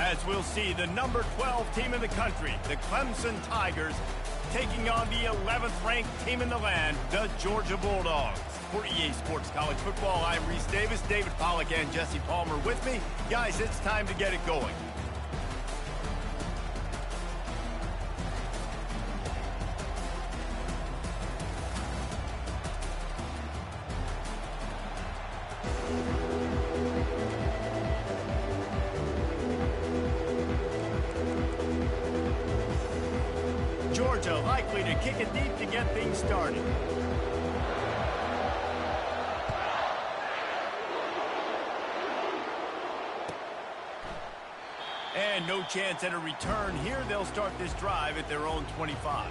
As we'll see, the number 12 team in the country, the Clemson Tigers, taking on the 11th ranked team in the land, the Georgia Bulldogs. For EA Sports College Football, I'm Reese Davis, David Pollack and Jesse Palmer with me. Guys, it's time to get it going. Georgia likely to kick it deep to get things started. And no chance at a return here. They'll start this drive at their own 25.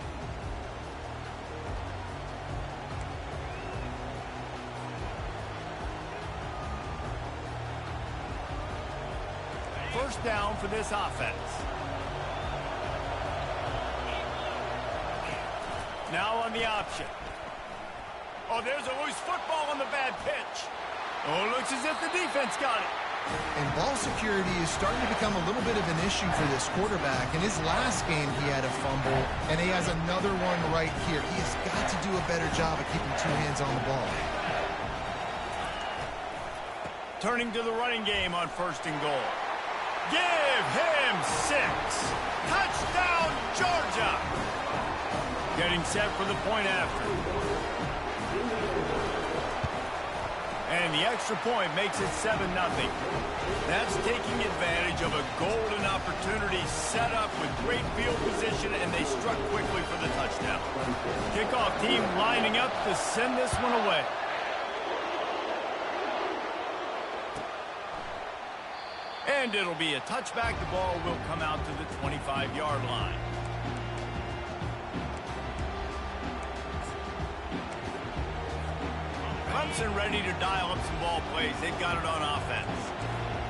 First down for this offense. Now on the option. Oh, there's a loose football on the bad pitch. Oh, looks as if the defense got it. And ball security is starting to become a little bit of an issue for this quarterback. In his last game, he had a fumble, and he has another one right here. He has got to do a better job of keeping two hands on the ball. Turning to the running game on first and goal. Give him 6. Touchdown, Georgia! Getting set for the point after. And the extra point makes it 7-0. That's taking advantage of a golden opportunity set up with great field position, and they struck quickly for the touchdown. Kickoff team lining up to send this one away. And it'll be a touchback. The ball will come out to the 25-yard line. Clemson ready to dial up some ball plays. They've got it on offense.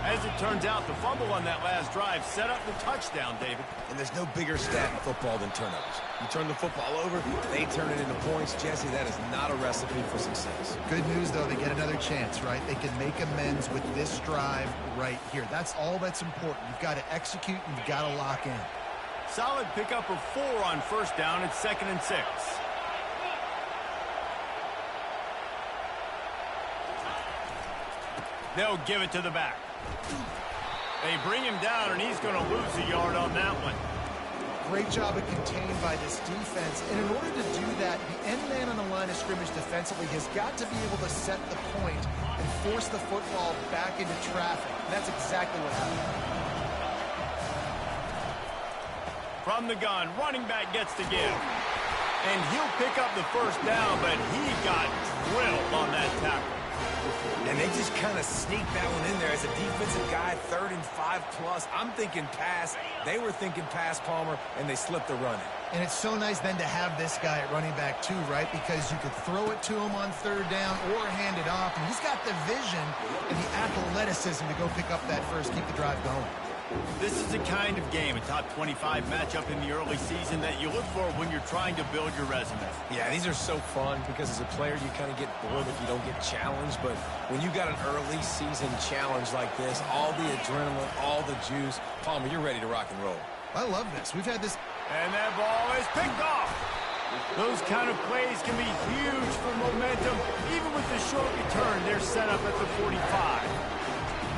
As it turns out, the fumble on that last drive set up the touchdown, David. And there's no bigger stat in football than turnovers. You turn the football over, they turn it into points. Jesse, that is not a recipe for success. Good news, though, they get another chance, right? They can make amends with this drive right here. That's all that's important. You've got to execute and you've got to lock in. Solid pickup of 4 on first down. It's 2nd and 6. They'll give it to the back. They bring him down, and he's going to lose a yard on that one. Great job of contained by this defense. And in order to do that, the end man on the line of scrimmage defensively has got to be able to set the point and force the football back into traffic. And that's exactly what happened. From the gun, running back gets to give. And he'll pick up the first down, but he got drilled on that tackle. And they just kind of sneaked that one in there as a defensive guy, 3rd and 5+. I'm thinking pass. They were thinking pass, Palmer, and they slipped the run in. And it's so nice then to have this guy at running back too, right? Because you could throw it to him on 3rd down or hand it off. And he's got the vision and the athleticism to go pick up that first, keep the drive going. This is the kind of game, a top 25 matchup in the early season, that you look for when you're trying to build your resume. Yeah, these are so fun because as a player you kind of get bored if you don't get challenged. But when you got an early season challenge like this, all the adrenaline, all the juice, Palmer, you're ready to rock and roll. I love this. We've had this. And that ball is picked off. Those kind of plays can be huge for momentum. Even with the short return, they're set up at the 45.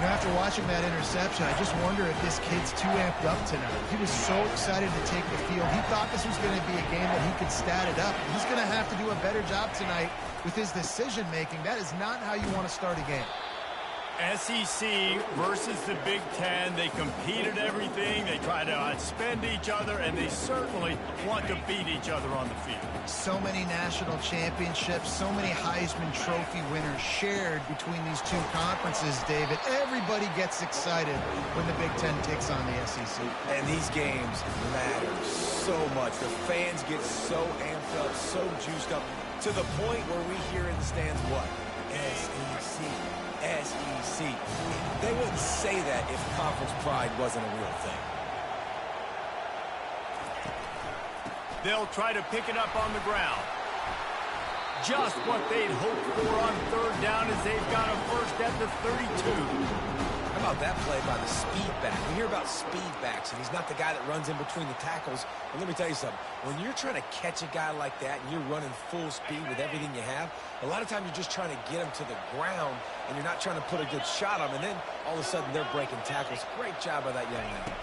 After watching that interception, I just wonder if this kid's too amped up tonight. He was so excited to take the field. He thought this was going to be a game that he could stat it up. He's going to have to do a better job tonight with his decision-making. That is not how you want to start a game. SEC versus the Big Ten. They compete at everything. They try to outspend each other, and they certainly want to beat each other on the field. So many national championships, so many Heisman Trophy winners shared between these two conferences, David. Everybody gets excited when the Big Ten takes on the SEC. And these games matter so much. The fans get so amped up, so juiced up, to the point where we hear in the stands what? SEC. SEC. They wouldn't say that if conference pride wasn't a real thing. They'll try to pick it up on the ground. Just what they'd hoped for on 3rd down as they've got a first at the 32. I about that play by the speed back? We hear about speed backs, and he's not the guy that runs in between the tackles. But let me tell you something. When you're trying to catch a guy like that and you're running full speed with everything you have, a lot of times you're just trying to get him to the ground, and you're not trying to put a good shot on him, and then all of a sudden they're breaking tackles. Great job by that young man.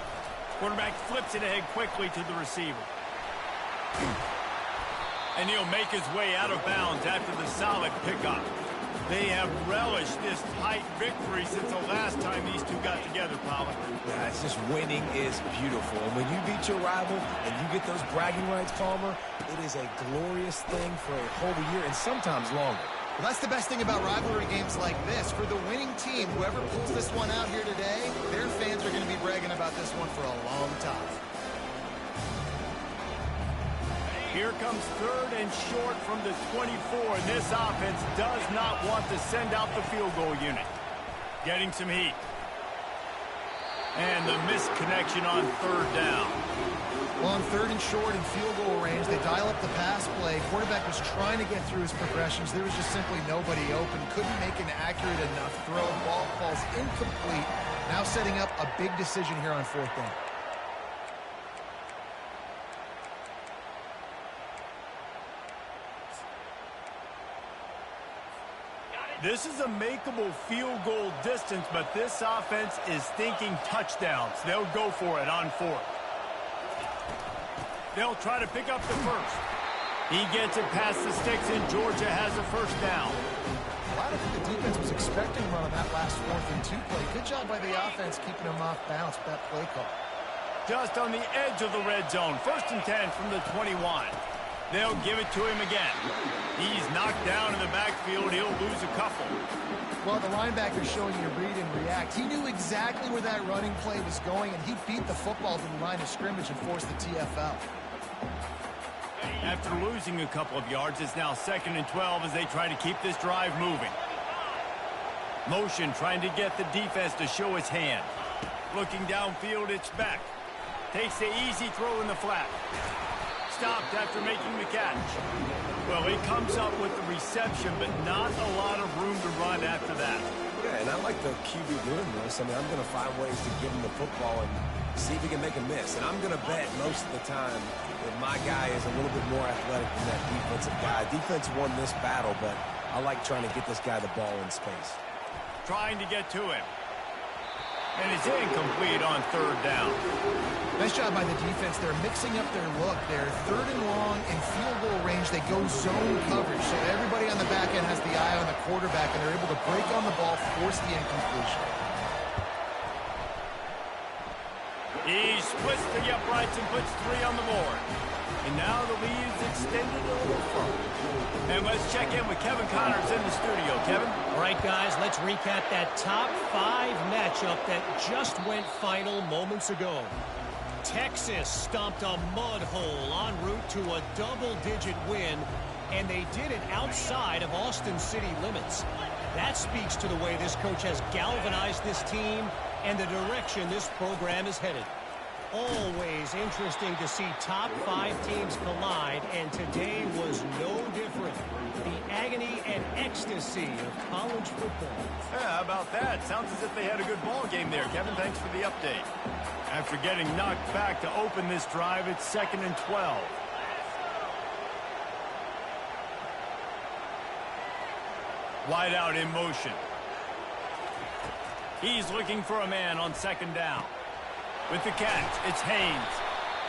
Quarterback flips it ahead quickly to the receiver. And he'll make his way out of bounds after the solid pickup. They have relished this tight victory since the last time these two got together, Pollard. Yeah, it's just winning is beautiful. And when you beat your rival and you get those bragging rights, Palmer, it is a glorious thing for a whole year and sometimes longer. Well, that's the best thing about rivalry games like this. For the winning team, whoever pulls this one out here today, their fans are going to be bragging about this one for a long time. Here comes 3rd and short from the 24, and this offense does not want to send out the field goal unit. Getting some heat. And the missed connection on 3rd down. Well, on 3rd and short and field goal range, they dial up the pass play. Quarterback was trying to get through his progressions. There was just simply nobody open. Couldn't make an accurate enough throw. Ball falls incomplete. Now setting up a big decision here on 4th down. This is a makeable field goal distance, but this offense is thinking touchdowns. They'll go for it on 4th. They'll try to pick up the first. He gets it past the sticks, and Georgia has a 1st down. Well, I don't think the defense was expecting a run on that last 4th and 2 play. Good job by the offense keeping them off balance with that play call. Just on the edge of the red zone. 1st and 10 from the 21. They'll give it to him again. He's knocked down in the backfield. He'll lose a couple. Well, the linebacker's showing you read and react. He knew exactly where that running play was going, and he beat the football to the line of scrimmage and forced the TFL. After losing a couple of yards, it's now 2nd and 12 as they try to keep this drive moving. Motion trying to get the defense to show his hand. Looking downfield, it's back. Takes the easy throw in the flat. Stopped after making the catch. Well, he comes up with the reception, but not a lot of room to run after that. Yeah, and I like the QB doing this. I mean, I'm going to find ways to give him the football and see if he can make a miss. And I'm going to bet most of the time that my guy is a little bit more athletic than that defensive guy. Defense won this battle, but I like trying to get this guy the ball in space. Trying to get to him. And it's incomplete on 3rd down. Nice job by the defense. They're mixing up their look. They're 3rd and long in field goal range. They go zone coverage. So everybody on the back end has the eye on the quarterback, and they're able to break on the ball, force the incompletion. He splits the uprights and puts 3 on the board. And now the lead is extended a little further. And let's check in with Kevin Connors in the studio. Kevin? All right, guys, let's recap that top 5 matchup that just went final moments ago. Texas stomped a mud hole en route to a double-digit win, and they did it outside of Austin city limits. That speaks to the way this coach has galvanized this team and the direction this program is headed. Always interesting to see top 5 teams collide, and today was no different. The agony and ecstasy of college football. Yeah, how about that? Sounds as if they had a good ball game there. Kevin, thanks for the update. After getting knocked back to open this drive, it's 2nd and 12. Wide out in motion. He's looking for a man on 2nd down. With the catch, it's Haynes.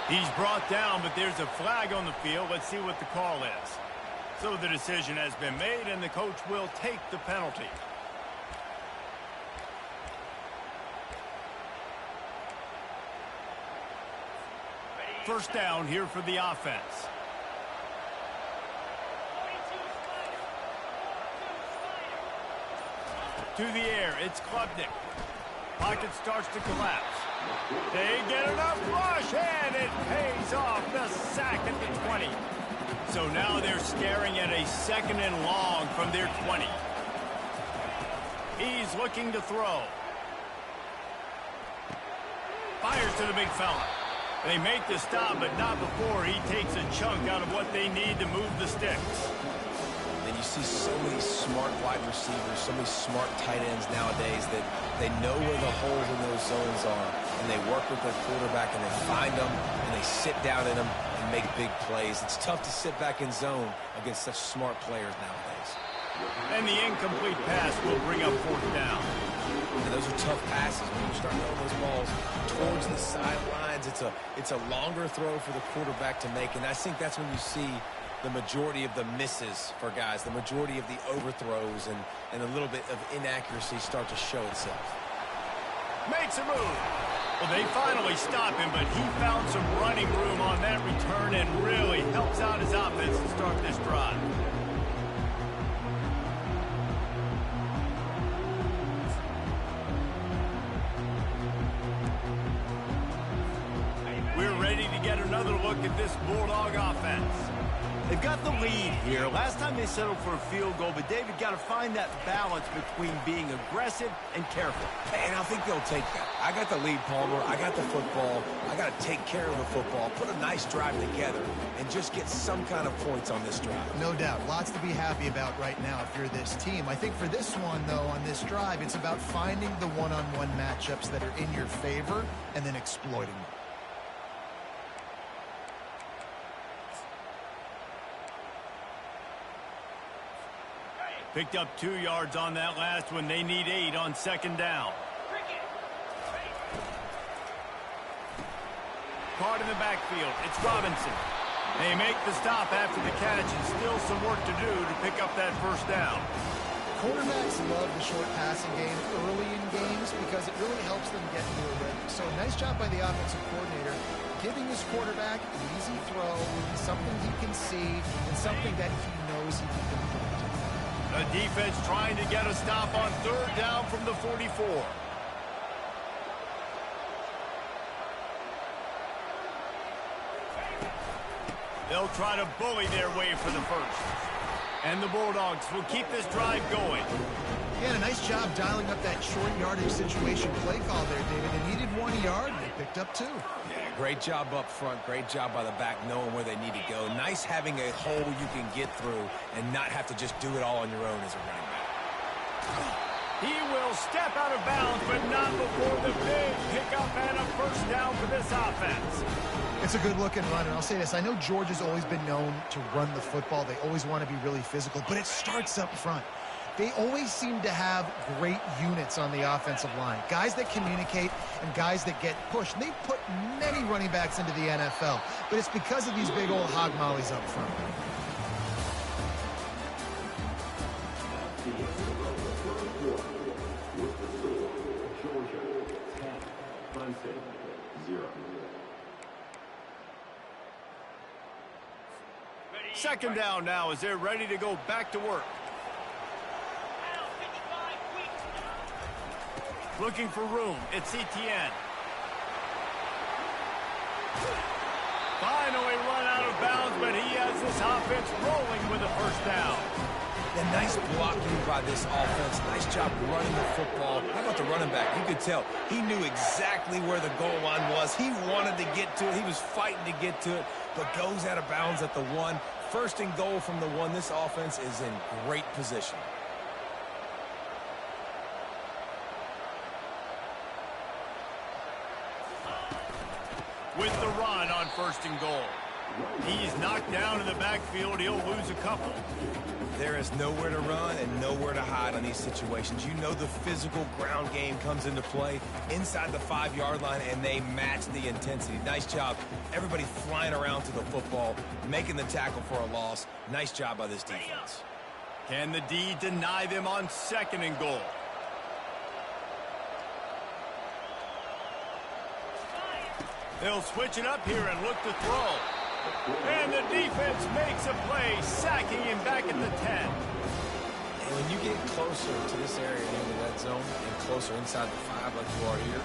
He's brought down, but there's a flag on the field. Let's see what the call is. So the decision has been made, and the coach will take the penalty. First down here for the offense. To the air, it's Klubnik. Pocket starts to collapse. They get enough rush, and it pays off. The sack at the 20. So now they're staring at a 2nd and long from their 20. He's looking to throw. Fires to the big fella. They make the stop, but not before he takes a chunk out of what they need to move the sticks. And You see so many smart wide receivers, so many smart tight ends nowadays that they know where the holes in those zones are, and they work with their quarterback, and they find them, and they sit down in them and make big plays. It's tough to sit back in zone against such smart players nowadays. And the incomplete pass will bring up 4th down. And those are tough passes when you start throwing those balls towards the sidelines. It's a longer throw for the quarterback to make, and I think that's when you see the majority of the misses for guys, the majority of the overthrows and a little bit of inaccuracy start to show itself. Makes a move. Well, they finally stop him, but he found some running room on that return and really helps out his offense to start this drive. We're ready to get another look at this Bulldog offense. They've got the lead here. Last time they settled for a field goal, but David got to find that balance between being aggressive and careful. And I think they'll take that. I got the lead, Palmer. I got the football. I got to take care of the football, put a nice drive together, and just get some kind of points on this drive. No doubt. Lots to be happy about right now if you're this team. I think for this one, though, on this drive, it's about finding the one-on-one matchups that are in your favor and then exploiting them. Picked up 2 yards on that last one. They need 8 on 2nd down. Caught in the backfield. It's Robinson. They make the stop after the catch, and still some work to do to pick up that 1st down. Quarterbacks love the short passing game early in games because it really helps them get into a rhythm. So nice job by the offensive coordinator giving his quarterback an easy throw, something he can see, and something that he knows he can complete. The defense trying to get a stop on 3rd down from the 44. They'll try to bully their way for the 1st. And the Bulldogs will keep this drive going. Yeah, a nice job dialing up that short yardage situation play call there, David. They needed 1 yard, and they picked up 2. Yeah, great job up front. Great job by the back knowing where they need to go. Nice having a hole you can get through and not have to just do it all on your own as a running back. He will step out of bounds, but not before the big pickup and a 1st down for this offense. It's a good-looking run, and I'll say this. I know Georgia's always been known to run the football. They always want to be really physical, but it starts up front. They always seem to have great units on the offensive line. Guys that communicate and guys that get pushed. And they put many running backs into the NFL, but it's because of these big old hog mollies up front. Second down now as they're ready to go back to work. Looking for room. It's Etienne. Finally run out of bounds, but he has this offense rolling with a 1st down. Yeah, nice blocking by this offense. Nice job running the football. How about the running back? You could tell he knew exactly where the goal line was. He wanted to get to it. He was fighting to get to it, but goes out of bounds at the 1. 1st and goal from the 1. This offense is in great position. With the run on 1st and goal. He's knocked down in the backfield. He'll lose a couple. There is nowhere to run and nowhere to hide on these situations. You know the physical ground game comes into play inside the 5-yard line, and they match the intensity. Nice job. Everybody flying around to the football, making the tackle for a loss. Nice job by this defense. Can the D deny them on 2nd and goal? They'll switch it up here and look to throw. And the defense makes a play, sacking him back at the 10. And when you get closer to this area in the red zone and closer inside the 5 like you are here,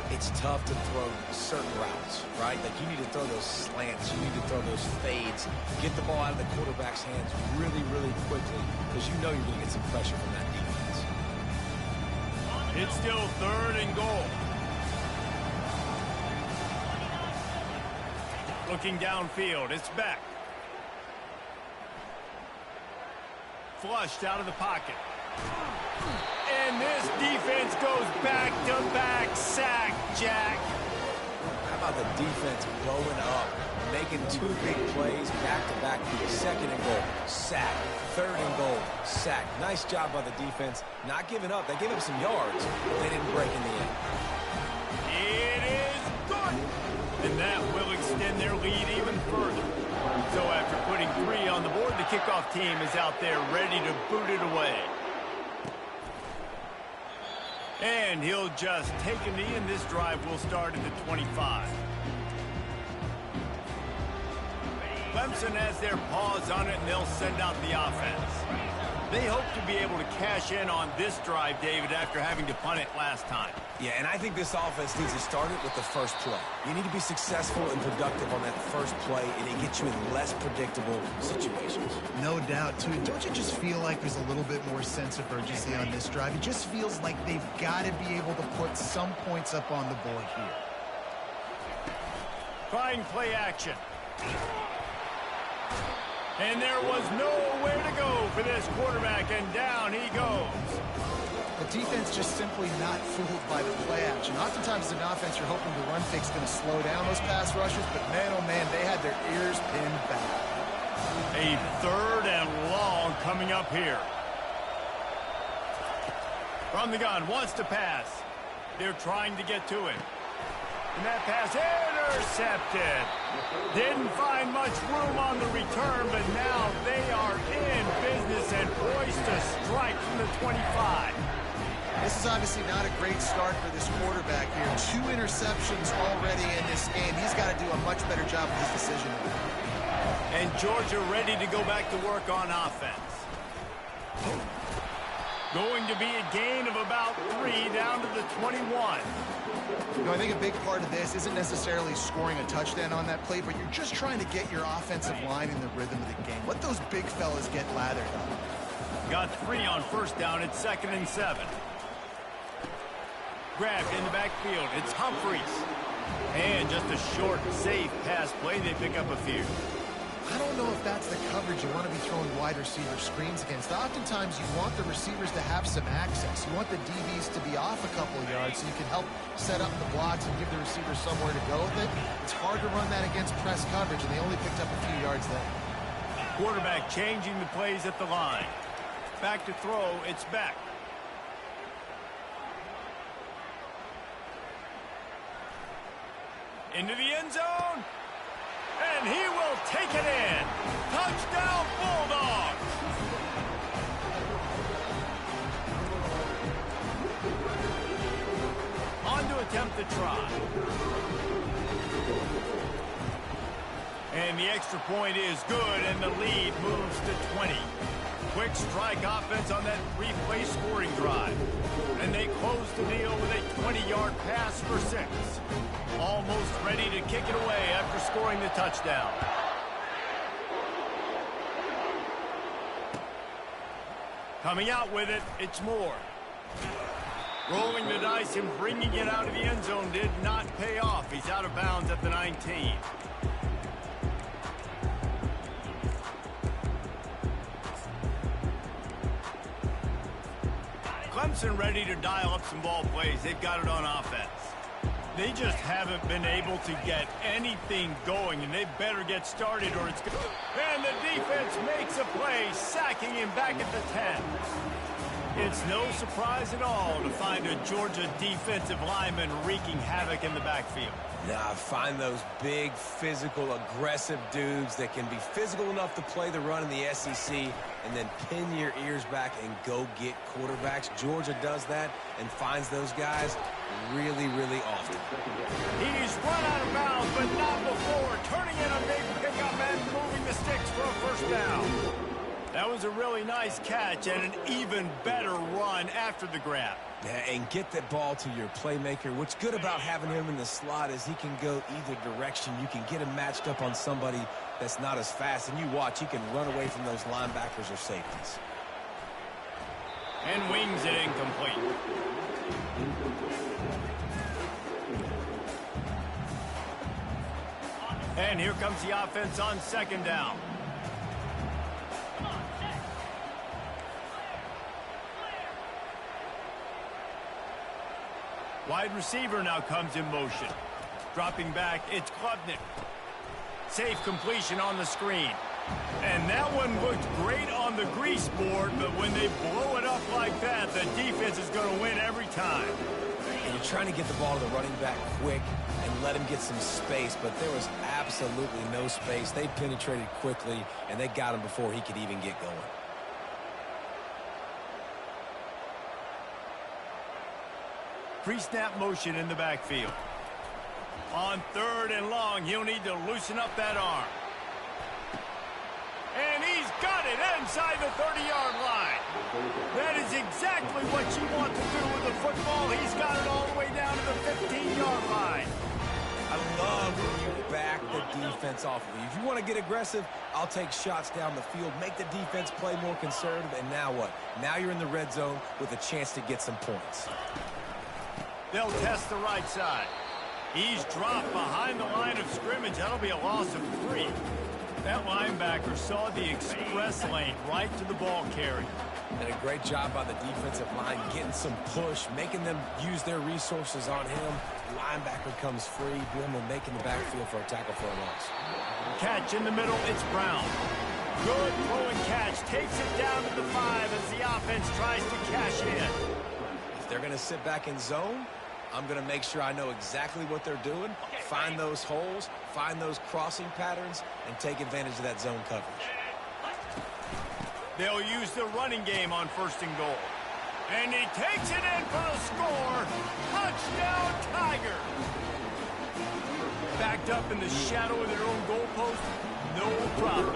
it's tough to throw certain routes, right? Like you need to throw those slants. You need to throw those fades. Get the ball out of the quarterback's hands really, really quickly because you know you're going to get some pressure from that defense. It's still 3rd and goal. Looking downfield, it's back. flushed out of the pocket. And this defense goes back-to-back sack, Jack. How about the defense blowing up, making two big plays back-to-back, second and goal, sack, third and goal, sack. Nice job by the defense, not giving up. They gave up some yards, but they didn't break in the end. It is good. And that will extend their lead even further. So after putting 3 on the board, the kickoff team is out there ready to boot it away. And he'll just take a knee, and this drive will start at the 25. Clemson has their paws on it, and they'll send out the offense. They hope to be able to cash in on this drive, David, after having to punt it last time. Yeah, and I think this offense needs to start it with the first play. You need to be successful and productive on that first play, and it gets you in less predictable situations. No doubt, too. Don't you just feel like there's a little bit more sense of urgency on this drive? It just feels like they've got to be able to put some points up on the board here. Trying play action. And there was nowhere to go for this quarterback, and down he goes. The defense just simply not fooled by the play action. Oftentimes, as an offense, you're hoping the run fake's going to slow down those pass rushes, but man, oh man, they had their ears pinned back. A 3rd and long coming up here. From the gun, wants to pass. They're trying to get to it. And that pass intercepted. Didn't find much room on the return, but now they are in business and poised to strike from the 25. This is obviously not a great start for this quarterback here. 2 interceptions already in this game. He's got to do a much better job with his decision. And Georgia ready to go back to work on offense. Going to be a gain of about 3 down to the 21. You know, I think a big part of this isn't necessarily scoring a touchdown on that play, but you're just trying to get your offensive line in the rhythm of the game. Let those big fellas get lathered up. Got 3 on first down. It's 2nd and 7. Grabbed in the backfield. It's Humphreys. And just a short, safe pass play. They pick up a few. I don't know if that's the coverage you want to be throwing wide receiver screens against. Oftentimes, you want the receivers to have some access. You want the DBs to be off a couple of yards so you can help set up the blocks and give the receivers somewhere to go with it. It's hard to run that against press coverage, and they only picked up a few yards there. Quarterback changing the plays at the line. Back to throw. It's Beck. Into the end zone. And he will take it in. Touchdown, Bulldogs. On to attempt the try. And the extra point is good, and the lead moves to 20. Quick strike offense on that 3-play scoring drive. And they close the deal with a 20-yard pass for 6. Almost ready to kick it away after scoring the touchdown. Coming out with it, it's Moore. Rolling the dice and bringing it out of the end zone did not pay off. He's out of bounds at the 19. Clemson ready to dial up some ball plays. They've got it on offense. They just haven't been able to get anything going, and they better get started or it's good. And the defense makes a play, sacking him back at the 10. It's no surprise at all to find a Georgia defensive lineman wreaking havoc in the backfield. Nah, find those big, physical, aggressive dudes that can be physical enough to play the run in the SEC and then pin your ears back and go get quarterbacks. Georgia does that and finds those guys really, really often. He's run out of bounds, but not before. Turning in a big pickup and moving the sticks for a first down. That was a really nice catch and an even better run after the grab. Yeah, and get that ball to your playmaker. What's good about having him in the slot is he can go either direction. You can get him matched up on somebody that's not as fast, and you watch, he can run away from those linebackers or safeties. And wings it incomplete. And here comes the offense on second down. Wide receiver now comes in motion. Dropping back, it's Klubnik. Safe completion on the screen. And that one looked great on the grease board, but when they blow it up like that, the defense is going to win every time. And you're trying to get the ball to the running back quick and let him get some space, but there was absolutely no space. They penetrated quickly, and they got him before he could even get going. Pre-snap motion in the backfield. On 3rd and long, he'll need to loosen up that arm. And he's got it inside the 30-yard line. That is exactly what you want to do with the football. He's got it all the way down to the 15-yard line. I love when you back the defense off of you. If you want to get aggressive, I'll take shots down the field, make the defense play more conservative, and now what? Now you're in the red zone with a chance to get some points. They'll test the right side. He's dropped behind the line of scrimmage. That'll be a loss of 3. That linebacker saw the express lane right to the ball carrier. And a great job by the defensive line getting some push, making them use their resources on him. Linebacker comes free, boom, and making the backfield for a tackle for a loss. Catch in the middle, it's Brown. Good throwing catch, takes it down to the 5 as the offense tries to cash in. If they're going to sit back in zone, I'm going to make sure I know exactly what they're doing, find those holes, find those crossing patterns, and take advantage of that zone coverage. They'll use the running game on 1st and goal. And he takes it in for the score. Touchdown, Tiger. Backed up in the shadow of their own goalpost, no problem.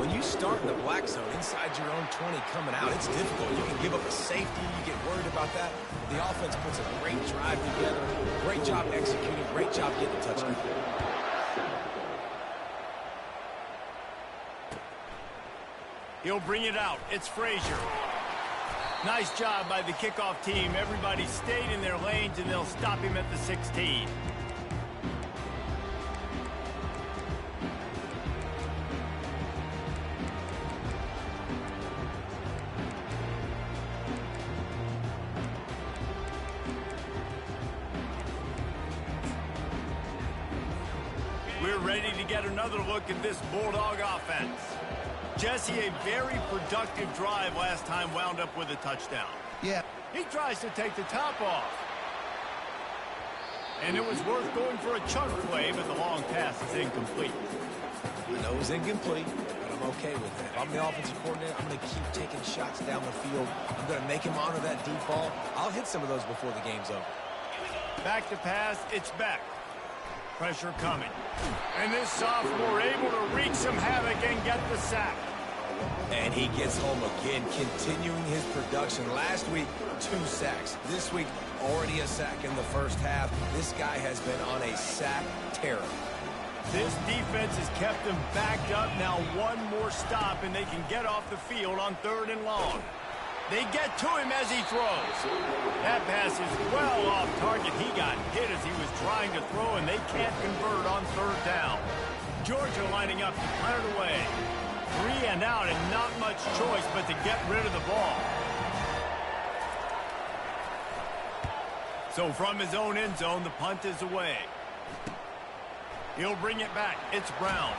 When you start in the black zone inside your own 20 coming out, it's difficult. You can give up a safety. You get worried about that. The offense puts a great drive together. Great job executing. Great job getting a touchdown. He'll bring it out. It's Frazier. Nice job by the kickoff team. Everybody stayed in their lanes, and they'll stop him at the 16. We're ready to get another look at this Bulldog offense. Jesse, a very productive drive last time wound up with a touchdown. Yeah. He tries to take the top off. And it was worth going for a chunk play, but the long pass is incomplete. I know it was incomplete, but I'm okay with that. If I'm the offensive coordinator, I'm going to keep taking shots down the field. I'm going to make him honor that deep ball. I'll hit some of those before the game's over. Back to pass, it's Beck. Pressure coming. And this sophomore able to wreak some havoc and get the sack. And he gets home again, continuing his production. Last week, 2 sacks. This week, already a sack in the first half. This guy has been on a sack terror. This defense has kept them backed up. Now one more stop, and they can get off the field on 3rd and long. They get to him as he throws. That pass is well off target. He got hit as he was trying to throw, and they can't convert on 3rd down. Georgia lining up to punt it away. 3 and out, and not much choice but to get rid of the ball. So from his own end zone, the punt is away. He'll bring it back. It's Brown.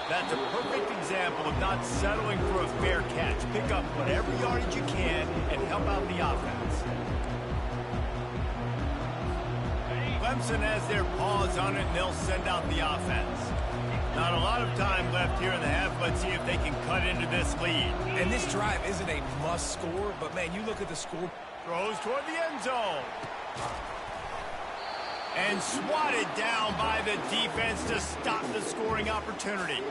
That's a perfect example of not settling for a fair catch. Pick up whatever yardage you can and help out the offense. Clemson has their paws on it, and they'll send out the offense. Not a lot of time left here in the half. Let's see if they can cut into this lead. And this drive isn't a must score, but, man, you look at the score. Throws toward the end zone. And swatted down by the defense to stop the scoring opportunity.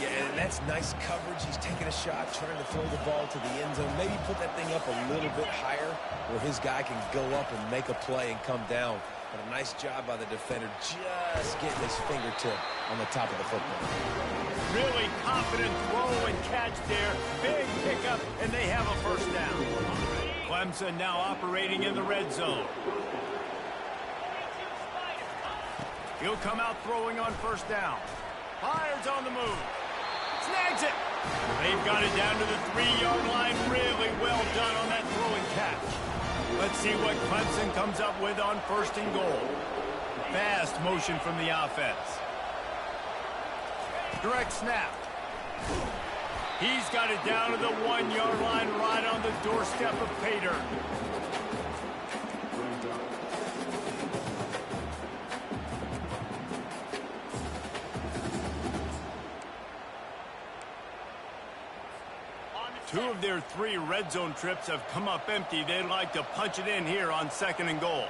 Yeah, and that's nice coverage. He's taking a shot, trying to throw the ball to the end zone. Maybe put that thing up a little bit higher where his guy can go up and make a play and come down. But a nice job by the defender just getting his fingertip on the top of the football. Really confident throw and catch there. Big pickup, and they have a 1st down. Clemson now operating in the red zone. He'll come out throwing on 1st down. Fires on the move. Snags it. They've got it down to the 3-yard line. Really well done on that throwing catch. Let's see what Clemson comes up with on 1st and goal. Fast motion from the offense. Direct snap. He's got it down to the 1-yard line right on the doorstep of pay dirt. Two of their 3 red zone trips have come up empty. They'd like to punch it in here on 2nd and goal.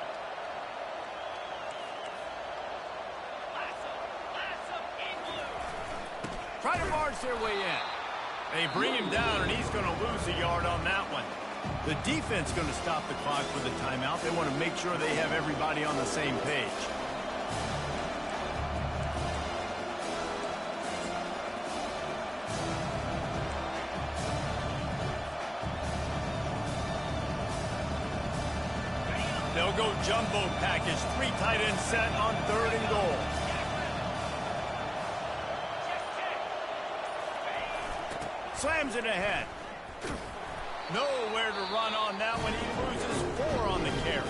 Try to march their way in. They bring him down, and he's going to lose a yard on that one. The defense going to stop the clock for the timeout. They want to make sure they have everybody on the same page. They'll go jumbo package, 3 tight end set on 3rd and goal. Slams it ahead. Nowhere to run on that one. He loses 4 on the carry.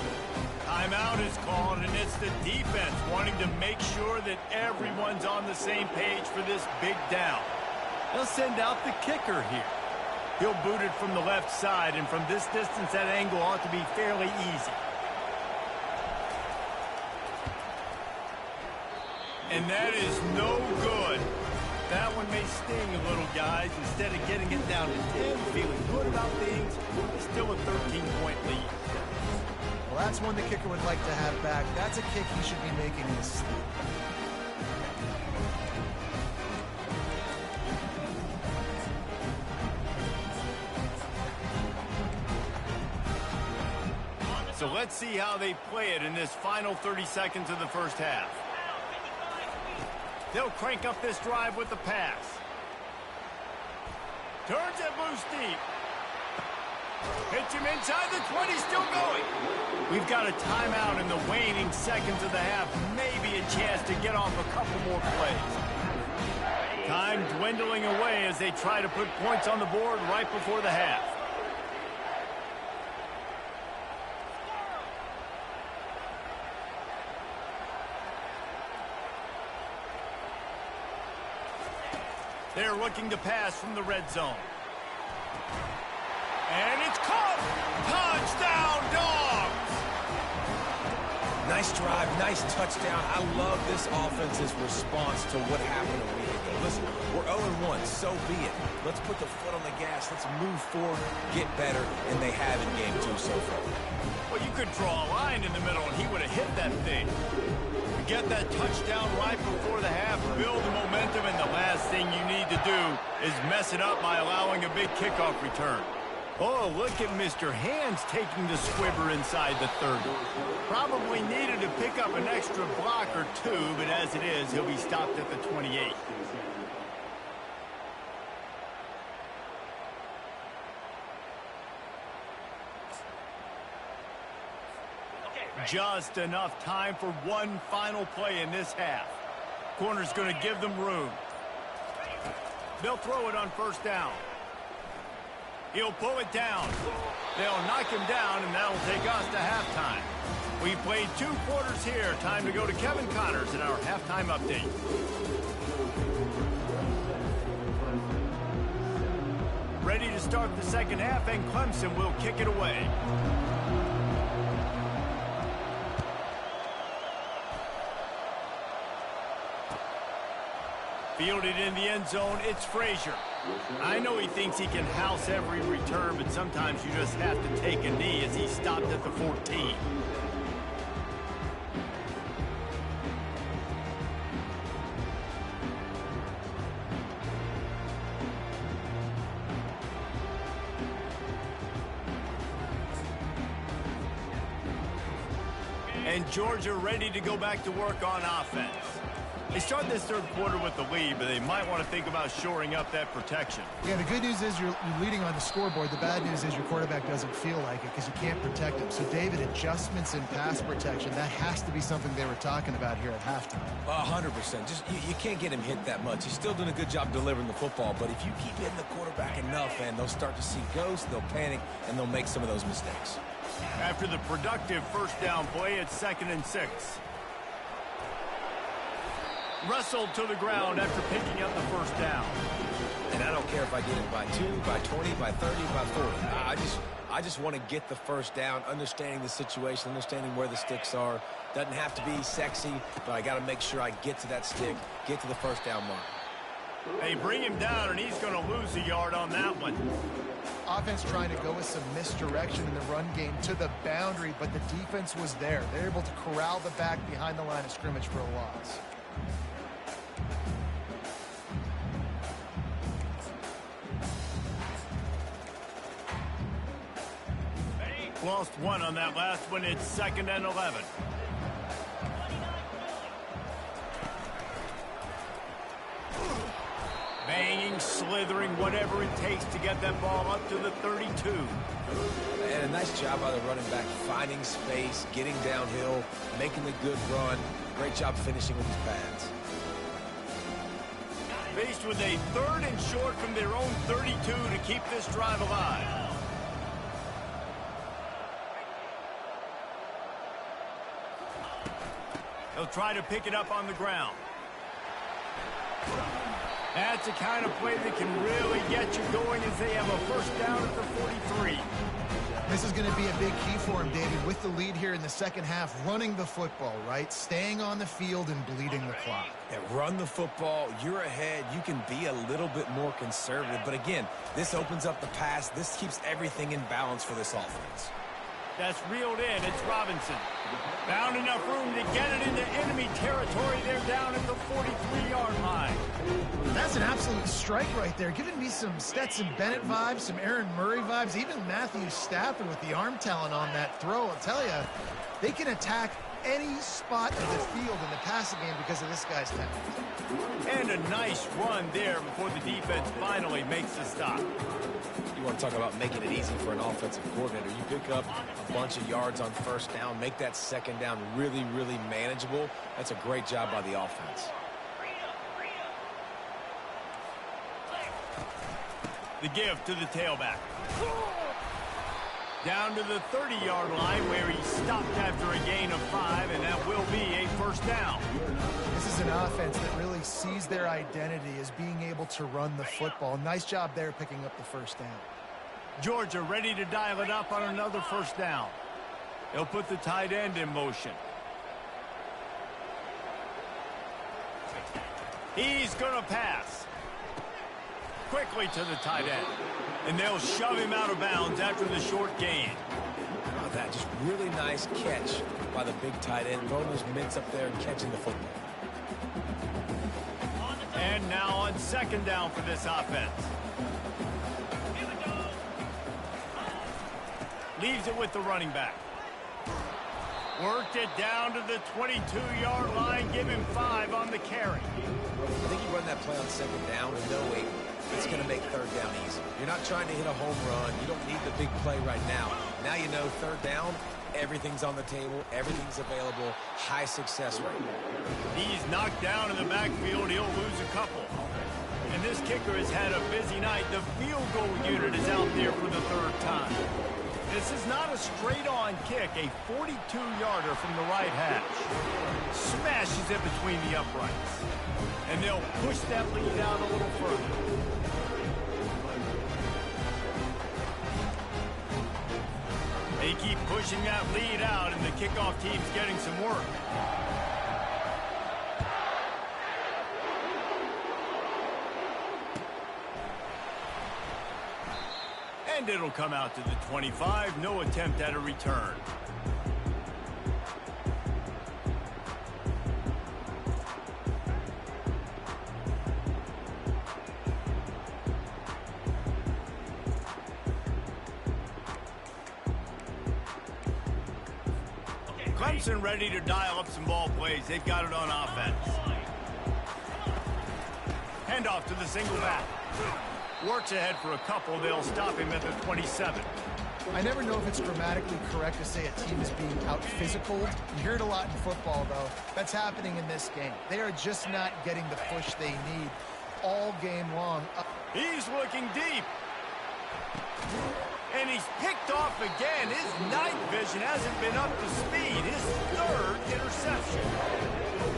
Timeout is called, and it's the defense wanting to make sure that everyone's on the same page for this big down. They'll send out the kicker here. He'll boot it from the left side, and from this distance, that angle ought to be fairly easy. And that is no good. That one may sting a little, guys. Instead of getting it down to 10, feeling good about things, still a 13-point lead. Well, that's one the kicker would like to have back. That's a kick he should be making in his sleep. So let's see how they play it in this final 30 seconds of the first half. They'll crank up this drive with the pass. Turns it loose deep. Hits him inside the 20, still going. We've got a timeout in the waning seconds of the half. Maybe a chance to get off a couple more plays. Time dwindling away as they try to put points on the board right before the half. They're looking to pass from the red zone. And it's caught! Touchdown, Dogs! Nice drive, nice touchdown. I love this offense's response to what happened a week ago. Listen, we're 0-1, so be it. Let's put the foot on the gas. Let's move forward, get better, and they have in game 2 so far. Well, you could draw a line in the middle, and he would have hit that thing. Get that touchdown right before the half, build the momentum, and the last thing you need to do is mess it up by allowing a big kickoff return. Oh, look at Mr. Hands taking the squibber inside the 30. Probably needed to pick up an extra block or 2, but as it is, he'll be stopped at the 28. Just enough time for one final play in this half. Corner's going to give them room. They'll throw it on 1st down. He'll pull it down. They'll knock him down, and that'll take us to halftime. We played 2 quarters here. Time to go to Kevin Connors in our halftime update. Ready to start the 2nd half, and Clemson will kick it away. Fielded in the end zone, it's Frazier. I know he thinks he can house every return, but sometimes you just have to take a knee as he stopped at the 14. And Georgia ready to go back to work on offense. They start this 3rd quarter with the lead, but they might want to think about shoring up that protection. Yeah, the good news is you're leading on the scoreboard. The bad news is your quarterback doesn't feel like it because you can't protect him. So, David, adjustments in pass protection, that has to be something they were talking about here at halftime. 100%. Just you can't get him hit that much. He's still doing a good job delivering the football, but if you keep hitting the quarterback enough, and they'll start to see ghosts, they'll panic, and they'll make some of those mistakes. After the productive first down play, it's 2nd and 6. Wrestled to the ground after picking up the first down. And I don't care if I get it by 2, by 20, by 30, by 40. I just want to get the first down, understanding the situation, understanding where the sticks are. Doesn't have to be sexy, but I got to make sure I get to that stick, get to the first down mark. They bring him down, and he's going to lose a yard on that one. Offense trying to go with some misdirection in the run game to the boundary, but the defense was there. They're able to corral the back behind the line of scrimmage for a loss. Lost one on that last one. It's 2nd and 11. Banging, slithering, whatever it takes to get that ball up to the 32. And a nice job by the running back, finding space, getting downhill, making the good run. Great job finishing with his pads. Faced with a 3rd and short from their own 32 to keep this drive alive. They'll try to pick it up on the ground. That's the kind of play that can really get you going as they have a first down at the 43. This is going to be a big key for him, David, with the lead here in the second half, running the football, right? Staying on the field and bleeding the clock. Yeah, run the football. You're ahead. You can be a little bit more conservative. But again, this opens up the pass. This keeps everything in balance for this offense. That's reeled in. It's Robinson. Found enough room to get it into enemy territory. They're down at the 43-yard line. That's an absolute strike right there. Giving me some Stetson Bennett vibes, some Aaron Murray vibes, even Matthew Stafford with the arm talent on that throw. I'll tell you, they can attack any spot of the field in the passing game because of this guy's talent. And a nice run there before the defense finally makes the stop. You want to talk about making it easy for an offensive coordinator. You pick up a bunch of yards on first down, make that second down really, really manageable. That's a great job by the offense. The give to the tailback. Down to the 30-yard line where he stopped after a gain of 5, and that will be a first down. This is an offense that really sees their identity as being able to run the football. Nice job there picking up the first down. Georgia ready to dial it up on another first down. They'll put the tight end in motion. He's going to pass. Quickly to the tight end. And they'll shove him out of bounds after the short gain. Oh, that just really nice catch by the big tight end. Throwing those mitts up there and catching the football. And now on second down for this offense. Leaves it with the running back. Worked it down to the 22-yard line. Give him 5 on the carry. I think you run that play on second down and knowing it's going to make third down easy. You're not trying to hit a home run. You don't need the big play right now. Now you know third down, everything's on the table, everything's available, high success rate. He's knocked down in the backfield. He'll lose a couple. And this kicker has had a busy night. The field goal unit is out there for the 3rd time. This is not a straight-on kick, a 42-yarder from the right hash. Smashes it between the uprights. And they'll push that lead out a little further. They keep pushing that lead out, and the kickoff team's getting some work. And it'll come out to the 25. No attempt at a return. Clemson ready to dial up some ball plays. They've got it on offense. Handoff to the single back. Works ahead for a couple. They'll stop him at the 27. I never know if it's grammatically correct to say a team is being out-physical. You hear it a lot in football, though. That's happening in this game. They are just not getting the push they need all game long. He's looking deep. And he's picked off again. His night vision hasn't been up to speed. His third interception.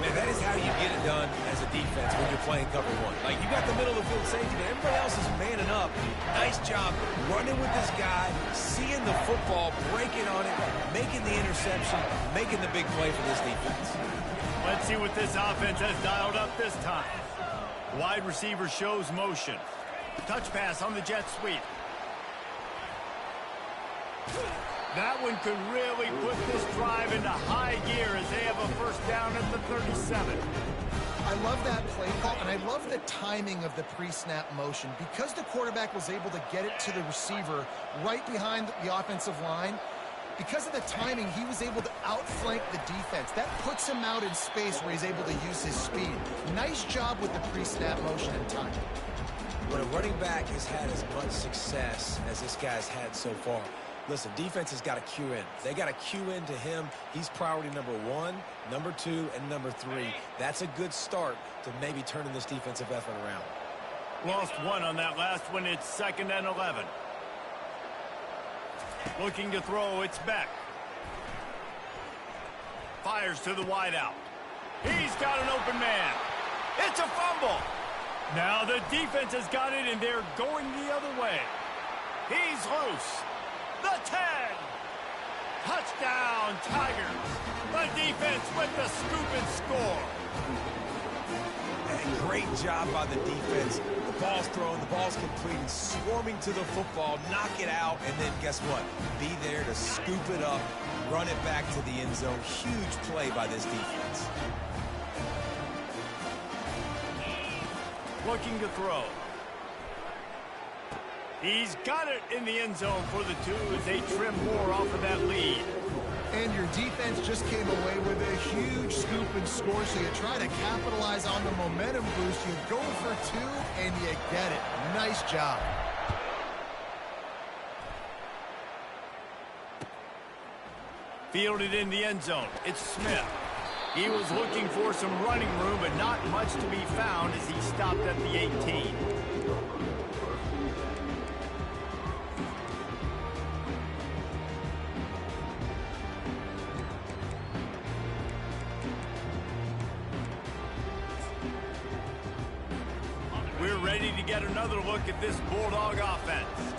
Man, that is how you get it done as a defense when you're playing cover one. Like, you got the middle of the field safety, but everybody else is manning up. Nice job running with this guy, seeing the football, breaking on it, making the interception, making the big play for this defense. Let's see what this offense has dialed up this time. Wide receiver shows motion. Touch pass on the jet sweep. That one could really put this drive into high gear as they have a first down at the 37. I love that play call, and I love the timing of the pre-snap motion. Because the quarterback was able to get it to the receiver right behind the offensive line, because of the timing, he was able to outflank the defense. That puts him out in space where he's able to use his speed. Nice job with the pre-snap motion and timing. When a running back has had as much success as this guy's had so far, listen, defense has got to cue in. They got to cue in to him. He's priority number 1, number 2, and number 3. That's a good start to maybe turning this defensive effort around. Lost one on that last one. It's 2nd and 11. Looking to throw, it's Beck. Fires to the wideout. He's got an open man. It's a fumble. Now the defense has got it, and they're going the other way. He's loose. The 10. Touchdown, Tigers. The defense with the scoop and score. And great job by the defense. The ball's thrown, the ball's completed, swarming to the football, knock it out, and then guess what? Be there to scoop it up, run it back to the end zone. Huge play by this defense. Looking to throw. He's got it in the end zone for the 2 as they trim more off of that lead. And your defense just came away with a huge scoop and score, so you try to capitalize on the momentum boost. You go for 2, and you get it. Nice job. Fielded in the end zone. It's Smith. He was looking for some running room, but not much to be found as he stopped at the 18. We're ready to get another look at this Bulldog offense.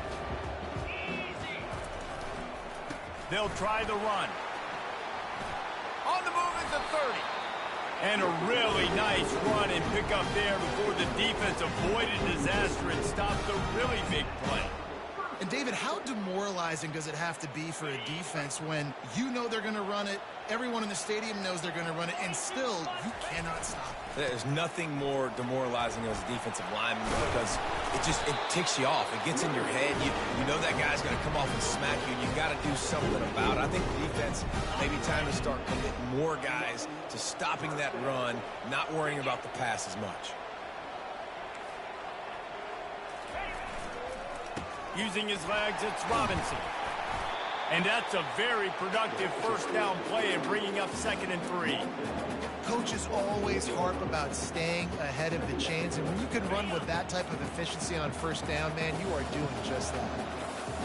They'll try the run. On the move at the 30. And a really nice run and pick up there before the defense avoided disaster and stopped the really big play. And David, how demoralizing does it have to be for a defense when you know they're going to run it, everyone in the stadium knows they're going to run it, and still you cannot stop it? There's nothing more demoralizing as a defensive lineman because it ticks you off. It gets in your head. You know that guy's going to come off and smack you, and you got to do something about it. I think the defense, maybe time to start committing more guys to stopping that run, not worrying about the pass as much. Using his legs, it's Robinson. And that's a very productive first down play and bringing up 2nd and 3. Coaches always harp about staying ahead of the chains, and when you can run with that type of efficiency on first down, man, you are doing just that.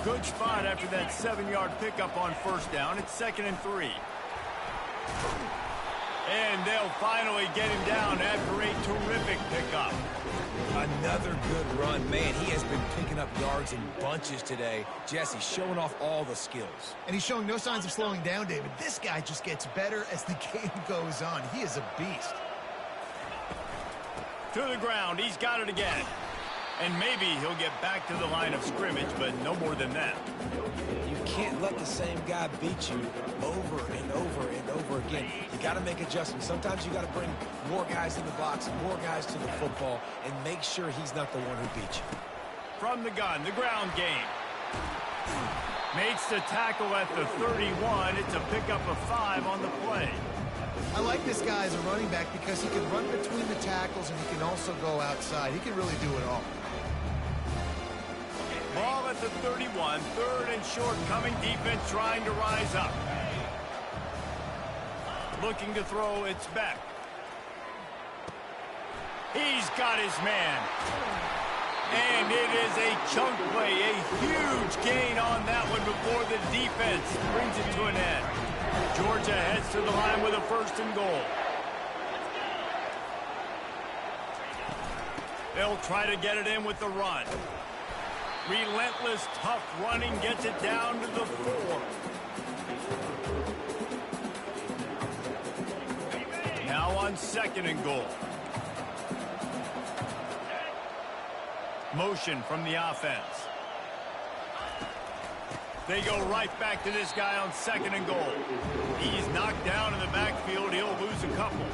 Good spot after that 7-yard pickup on first down. It's 2nd and 3. And they'll finally get him down after a terrific pickup. Another good run. Man, he has been picking up yards in bunches today. Jesse showing off all the skills. And he's showing no signs of slowing down, David. This guy just gets better as the game goes on. He is a beast. To the ground. He's got it again. And maybe he'll get back to the line of scrimmage, but no more than that. You can't let the same guy beat you over and over and over again. You got to make adjustments. Sometimes you got to bring more guys in the box, more guys to the football, and make sure he's not the one who beat you. From the gun, the ground game. Makes the tackle at the 31. It's a pickup of 5 on the play. I like this guy as a running back because he can run between the tackles and he can also go outside. He can really do it all. Ball at the 31, 3rd and short, coming defense trying to rise up. Looking to throw, it's Beck. He's got his man. And it is a chunk play, a huge gain on that one before the defense brings it to an end. Georgia heads to the line with a 1st and goal. They'll try to get it in with the run. Relentless, tough running gets it down to the 4. Now on 2nd and goal. Motion from the offense. They go right back to this guy on 2nd and goal. He's knocked down in the backfield. He'll lose a couple.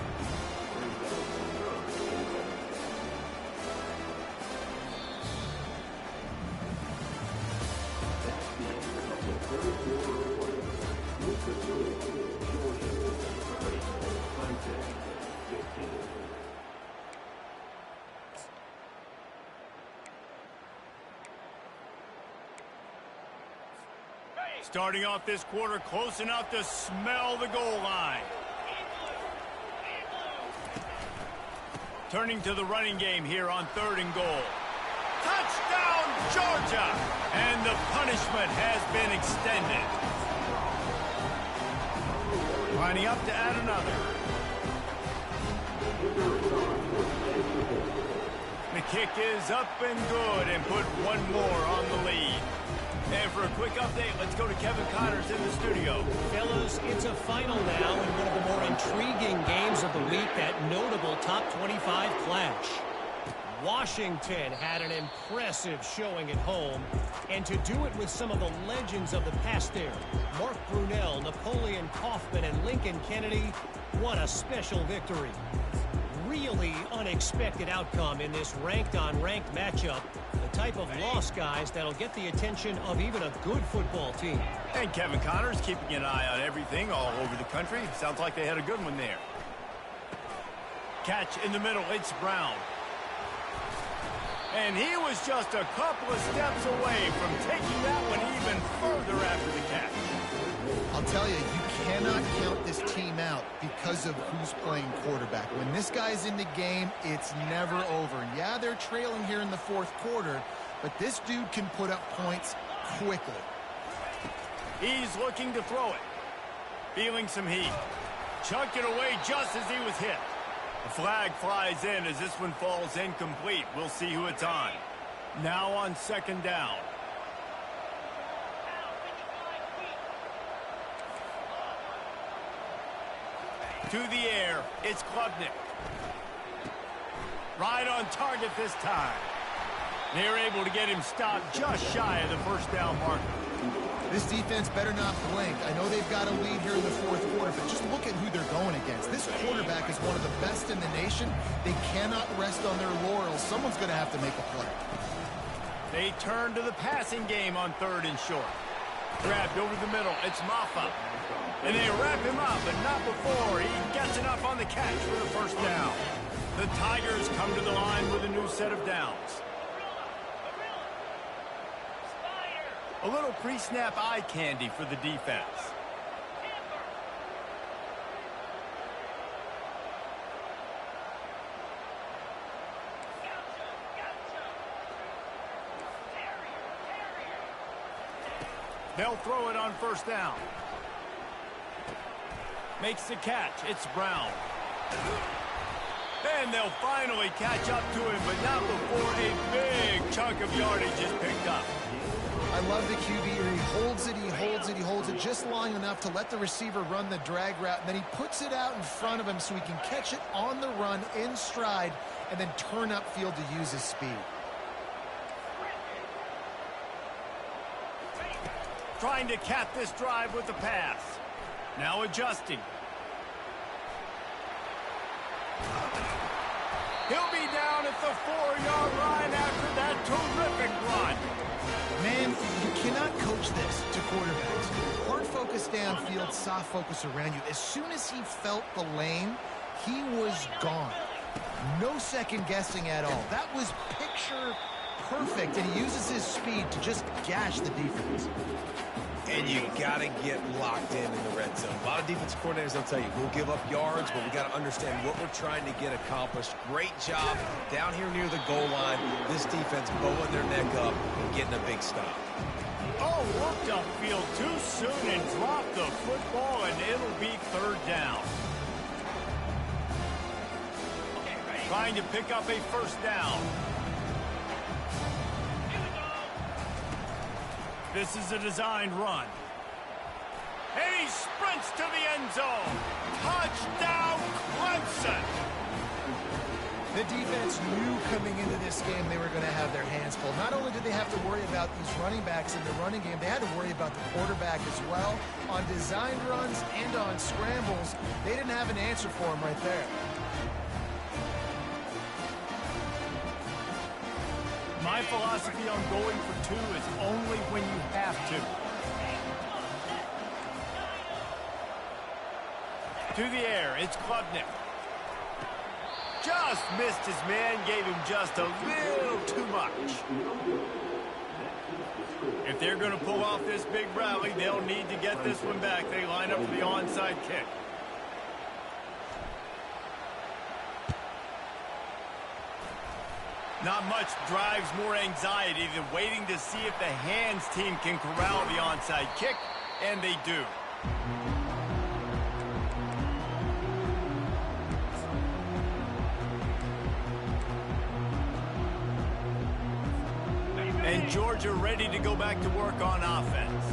Starting off this quarter close enough to smell the goal line. Turning to the running game here on 3rd and goal. Touchdown, Georgia! And the punishment has been extended. Lining up to add another. The kick is up and good and put one more on the lead. And for a quick update, let's go to Kevin Connors in the studio. Fellas, it's a final now in one of the more intriguing games of the week, that notable top 25 clash. Washington had an impressive showing at home, and to do it with some of the legends of the past era, Mark Brunell, Napoleon Kaufman, and Lincoln Kennedy, what a special victory. Really unexpected outcome in this ranked-on-ranked matchup. The type of loss, guys, that'll get the attention of even a good football team. And Kevin Connors keeping an eye on everything all over the country. Sounds like they had a good one there. Catch in the middle. It's Brown. And he was just a couple of steps away from taking that one even further after the catch. I'll tell you, you cannot count this team out because of who's playing quarterback. When this guy's in the game, it's never over. And yeah, they're trailing here in the 4th quarter, but this dude can put up points quickly. He's looking to throw it. Feeling some heat. Chucked it away just as he was hit. The flag flies in as this one falls incomplete. We'll see who it's on. Now on 2nd down. To the air, it's Klubnik. Right on target this time. They're able to get him stopped just shy of the 1st down marker. This defense better not blink. I know they've got a lead here in the 4th quarter, but just look at who they're going against. This quarterback is one of the best in the nation. They cannot rest on their laurels. Someone's going to have to make a play. They turn to the passing game on 3rd and short. Grabbed over the middle. It's Maffa. And they wrap him up, but not before he gets enough on the catch for the 1st down. The Tigers come to the line with a new set of downs. A little pre-snap eye candy for the defense. They'll throw it on 1st down. Makes the catch. It's Brown. And they'll finally catch up to him, but not before a big chunk of yardage is picked up. I love the QB here. He holds it, he holds it, he holds it just long enough to let the receiver run the drag route, and then he puts it out in front of him so he can catch it on the run in stride and then turn upfield to use his speed. Trying to cap this drive with the pass. Now adjusting. He'll be down at the 4-yard line after that terrific run. Man, you cannot coach this to quarterbacks. Hard focus downfield, soft focus around you. As soon as he felt the lane, he was gone. No second guessing at all. That was picture perfect, and he uses his speed to just gash the defense. And you got to get locked in the red zone. A lot of defensive coordinators, they'll tell you, we'll give up yards, but we got to understand what we're trying to get accomplished. Great job down here near the goal line. This defense bowing their neck up and getting a big stop. Oh, looked upfield too soon and dropped the football, and it'll be third down. Trying to pick up a first down. This is a designed run. And he sprints to the end zone. Touchdown, Clemson! The defense knew coming into this game they were going to have their hands full. Not only did they have to worry about these running backs in the running game, they had to worry about the quarterback as well. On designed runs and on scrambles, they didn't have an answer for him right there. My philosophy on going for two is only when you have to. To the air, it's Klubnik. Just missed his man, gave him just a little too much. If they're going to pull off this big rally, they'll need to get this one back. They line up for the onside kick. Not much drives more anxiety than waiting to see if the hands team can corral the onside kick, and they do. And Georgia ready to go back to work on offense.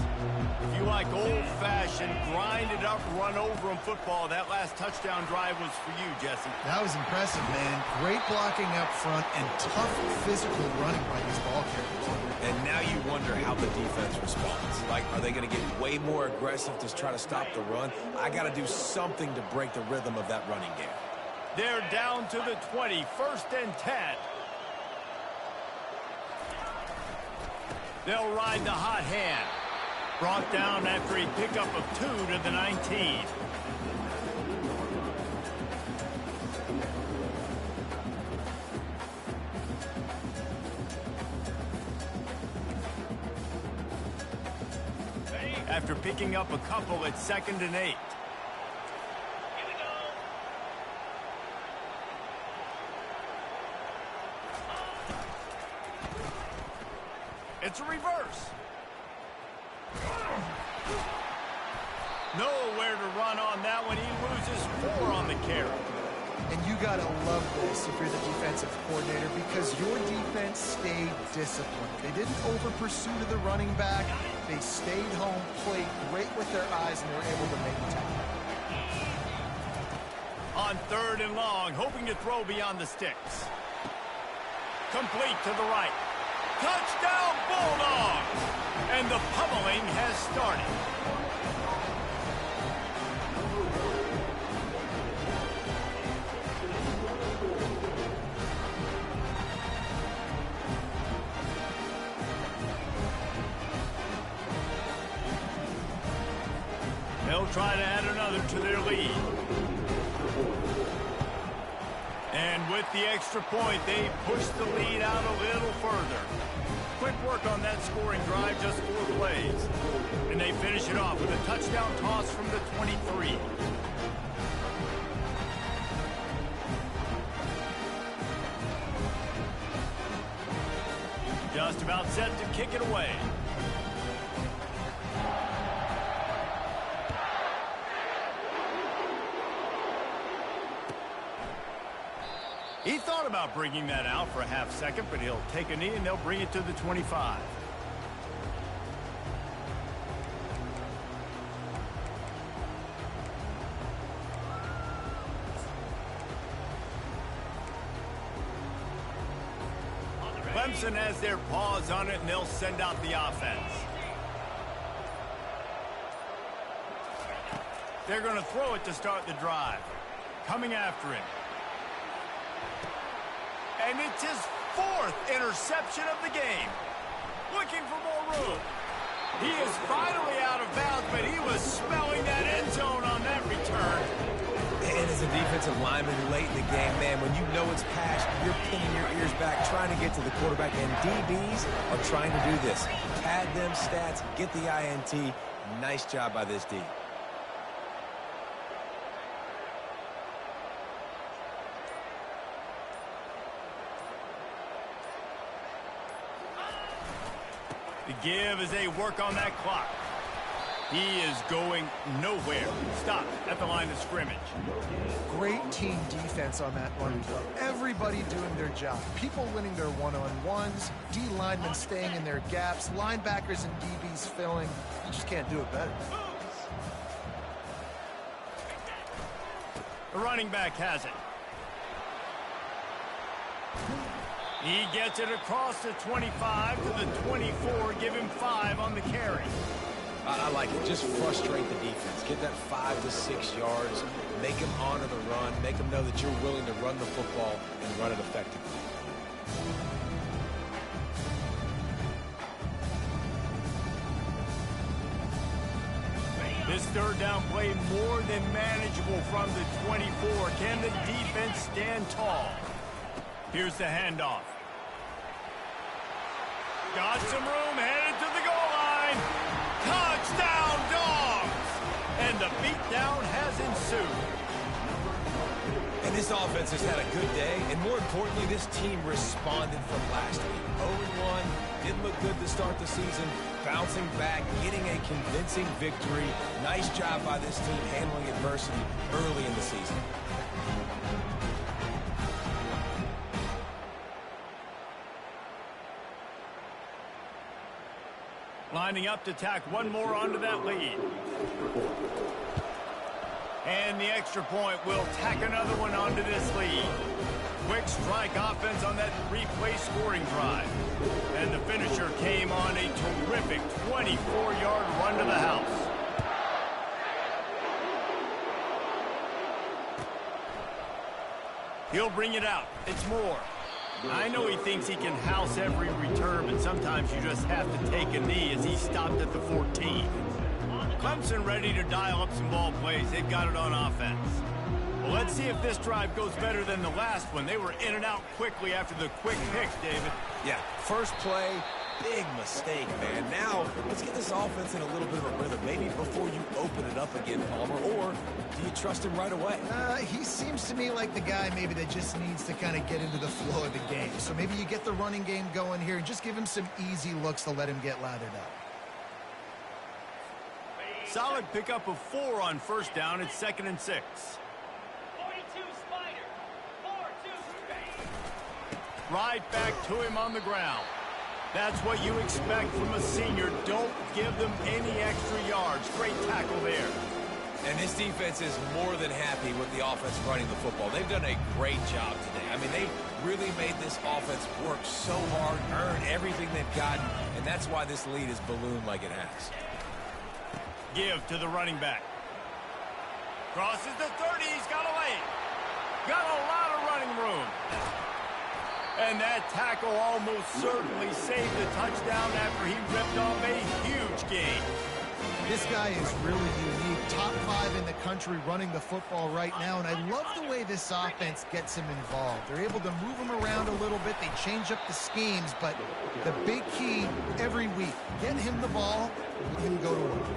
If you like old-fashioned, grind-it-up, run-over-'em football, that last touchdown drive was for you, Jesse. That was impressive, man. Great blocking up front and tough physical running by these ball carriers. And now you wonder how the defense responds. Like, are they going to get way more aggressive to try to stop the run? I got to do something to break the rhythm of that running game. They're down to the 20, 1st and 10. They'll ride the hot hand. Brought down after a pickup of 2 to the 19. After picking up a couple at 2nd and 8. It's a reverse. Nowhere to run on that one. He loses 4 on the carry. And you got to love this if you're the defensive coordinator because your defense stayed disciplined. They didn't over-pursue to the running back. They stayed home, played great with their eyes, and they were able to make the tackle. On 3rd and long, hoping to throw beyond the sticks. Complete to the right. Touchdown, Bulldogs! And the pummeling has started. They'll try to add another to their lead. And with the extra point, they push the lead out a little further. Quick work on that scoring drive, just 4 plays. And they finish it off with a touchdown toss from the 23. Just about set to kick it away. He thought about bringing that out for a half second, but he'll take a knee and they'll bring it to the 25. Clemson has their paws on it and they'll send out the offense. They're going to throw it to start the drive. Coming after him. And it's his 4th interception of the game. Looking for more room. He is finally out of bounds, but he was smelling that end zone on that return. And as a defensive lineman late in the game, man, when you know it's passed, you're pinning your ears back, trying to get to the quarterback, and DBs are trying to do this. Pad them stats, get the INT. Nice job by this D. The give as they work on that clock. He is going nowhere. Stop at the line of scrimmage. Great team defense on that one. Everybody doing their job. People winning their one-on-ones, D linemen staying in their gaps, linebackers and DBs filling. You just can't do it better. The running back has it. He gets it across the 25 to the 24. Give him 5 on the carry. I like it. Just frustrate the defense. Get that 5 to 6 yards. Make them honor the run. Make them know that you're willing to run the football and run it effectively. This third down play more than manageable from the 24. Can the defense stand tall? Here's the handoff. Got some room, headed to the goal line. Touchdown, Dogs! And the beatdown has ensued. And this offense has had a good day, and more importantly, this team responded from last week. 0-1, didn't look good to start the season, bouncing back, getting a convincing victory. Nice job by this team handling adversity early in the season. Lining up to tack one more onto that lead. And the extra point will tack another one onto this lead. Quick strike offense on that three-play scoring drive. And the finisher came on a terrific 24-yard run to the house. He'll bring it out. It's more. I know he thinks he can house every return, but sometimes you just have to take a knee as he stopped at the 14. Clemson ready to dial up some ball plays. They've got it on offense. Well, let's see if this drive goes better than the last one. They were in and out quickly after the quick picks, David. Yeah, first play, big mistake, man. Now, let's get this offense in a little bit of a rhythm. Maybe before you open it up again, Palmer, or do you trust him right away? He seems to me like the guy maybe that just needs to kind of get into the flow of the game. So maybe you get the running game going here and just give him some easy looks to let him get lathered up. Solid pickup of 4 on first down. It's 2nd and 6. 42 Spider. 4-2. Right back to him on the ground. That's what you expect from a senior. Don't give them any extra yards. Great tackle there. And this defense is more than happy with the offense running the football. They've done a great job today. I mean, they've really made this offense work so hard, earn everything they've gotten, and that's why this lead is ballooned like it has. Give to the running back. Crosses the 30. He's got a lane. Got a lot of running room. And that tackle almost certainly saved the touchdown after he ripped off a huge gain. This guy is really unique. Top 5 in the country running the football right now, and I love the way this offense gets him involved. They're able to move him around a little bit. They change up the schemes, but the big key every week, get him the ball, let him go to work.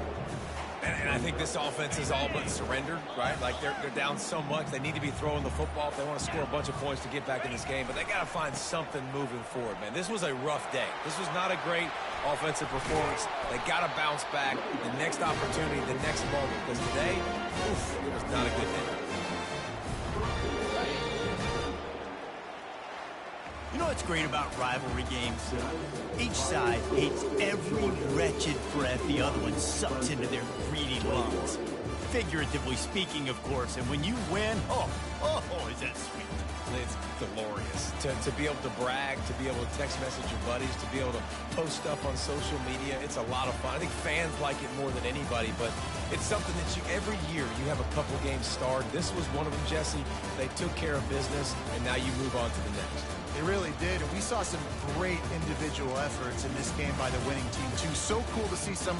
And I think this offense is all but surrendered, right? Like they're down so much. They need to be throwing the football if they want to score a bunch of points to get back in this game. But they got to find something moving forward, man. This was a rough day. This was not a great offensive performance. They got to bounce back. The next opportunity, the next moment. Because today, oof, it was not a good day. You know what's great about rivalry games? Each side hates every wretched breath the other one sucks into their greedy lungs. Figuratively speaking, of course, and when you win, oh, is that sweet. It's glorious. To be able to brag, to be able to text message your buddies, to be able to post stuff on social media, it's a lot of fun. I think fans like it more than anybody, but it's something that every year you have a couple games starred. This was one of them, Jesse. They took care of business, and now you move on to the next. They really did, and we saw some great individual efforts in this game by the winning team, too. So cool to see some